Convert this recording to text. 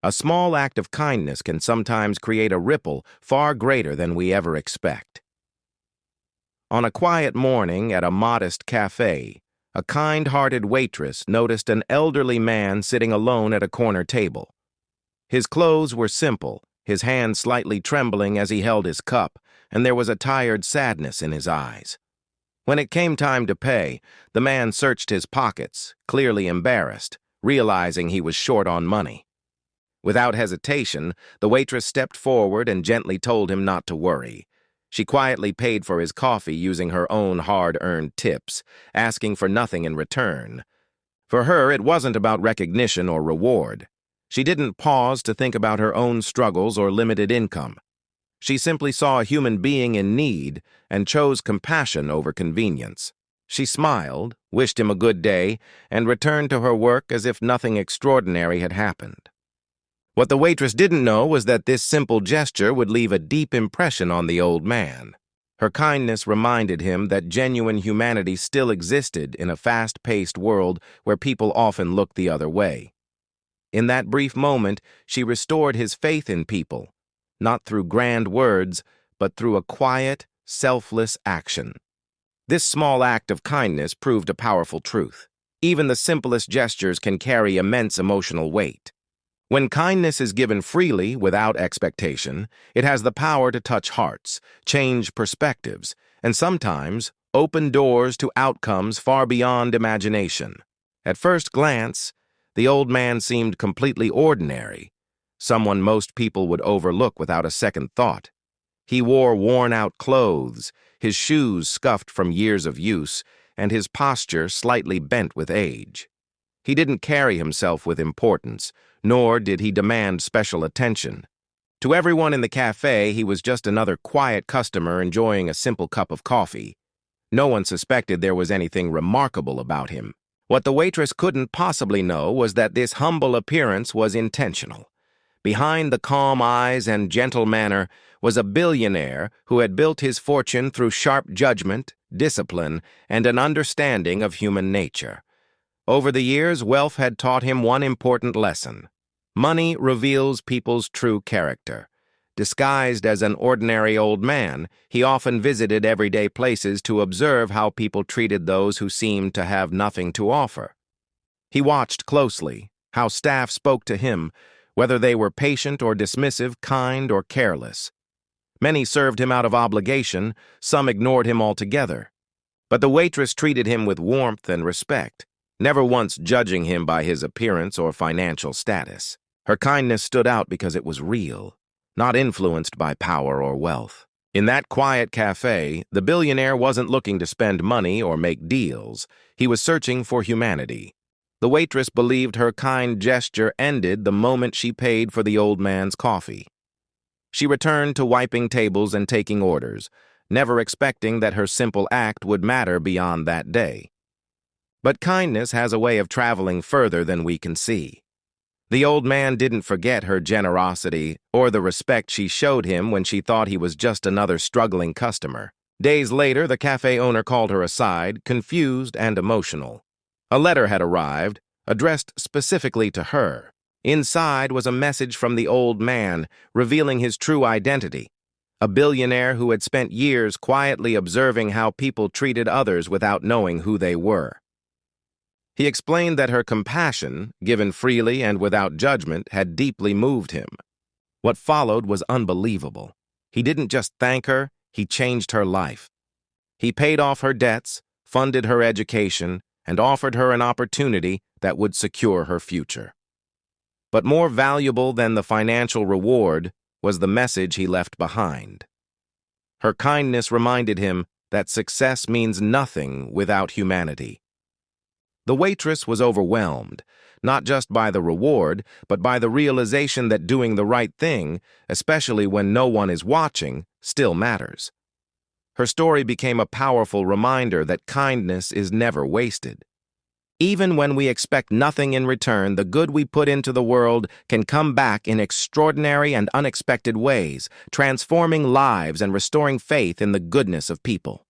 A small act of kindness can sometimes create a ripple far greater than we ever expect. On a quiet morning at a modest cafe, a kind-hearted waitress noticed an elderly man sitting alone at a corner table. His clothes were simple, his hand slightly trembling as he held his cup, and there was a tired sadness in his eyes. When it came time to pay, the man searched his pockets, clearly embarrassed, realizing he was short on money. Without hesitation, the waitress stepped forward and gently told him not to worry. She quietly paid for his coffee using her own hard-earned tips, asking for nothing in return. For her, it wasn't about recognition or reward. She didn't pause to think about her own struggles or limited income. She simply saw a human being in need and chose compassion over convenience. She smiled, wished him a good day, and returned to her work as if nothing extraordinary had happened. What the waitress didn't know was that this simple gesture would leave a deep impression on the old man. Her kindness reminded him that genuine humanity still existed in a fast-paced world where people often look the other way. In that brief moment, she restored his faith in people, not through grand words, but through a quiet, selfless action. This small act of kindness proved a powerful truth. Even the simplest gestures can carry immense emotional weight. When kindness is given freely, without expectation, it has the power to touch hearts, change perspectives, and sometimes open doors to outcomes far beyond imagination. At first glance, the old man seemed completely ordinary, someone most people would overlook without a second thought. He wore worn-out clothes, his shoes scuffed from years of use, and his posture slightly bent with age. He didn't carry himself with importance, nor did he demand special attention. To everyone in the cafe, he was just another quiet customer enjoying a simple cup of coffee. No one suspected there was anything remarkable about him. What the waitress couldn't possibly know was that this humble appearance was intentional. Behind the calm eyes and gentle manner was a billionaire who had built his fortune through sharp judgment, discipline, and an understanding of human nature. Over the years, wealth had taught him one important lesson. Money reveals people's true character. Disguised as an ordinary old man, he often visited everyday places to observe how people treated those who seemed to have nothing to offer. He watched closely how staff spoke to him, whether they were patient or dismissive, kind or careless. Many served him out of obligation, some ignored him altogether. But the waitress treated him with warmth and respect, never once judging him by his appearance or financial status. Her kindness stood out because it was real, not influenced by power or wealth. In that quiet cafe, the billionaire wasn't looking to spend money or make deals. He was searching for humanity. The waitress believed her kind gesture ended the moment she paid for the old man's coffee. She returned to wiping tables and taking orders, never expecting that her simple act would matter beyond that day. But kindness has a way of traveling further than we can see. The old man didn't forget her generosity or the respect she showed him when she thought he was just another struggling customer. Days later, the cafe owner called her aside, confused and emotional. A letter had arrived, addressed specifically to her. Inside was a message from the old man, revealing his true identity. A billionaire who had spent years quietly observing how people treated others without knowing who they were. He explained that her compassion, given freely and without judgment, had deeply moved him. What followed was unbelievable. He didn't just thank her, he changed her life. He paid off her debts, funded her education, and offered her an opportunity that would secure her future. But more valuable than the financial reward was the message he left behind. Her kindness reminded him that success means nothing without humanity. The waitress was overwhelmed, not just by the reward, but by the realization that doing the right thing, especially when no one is watching, still matters. Her story became a powerful reminder that kindness is never wasted. Even when we expect nothing in return, the good we put into the world can come back in extraordinary and unexpected ways, transforming lives and restoring faith in the goodness of people.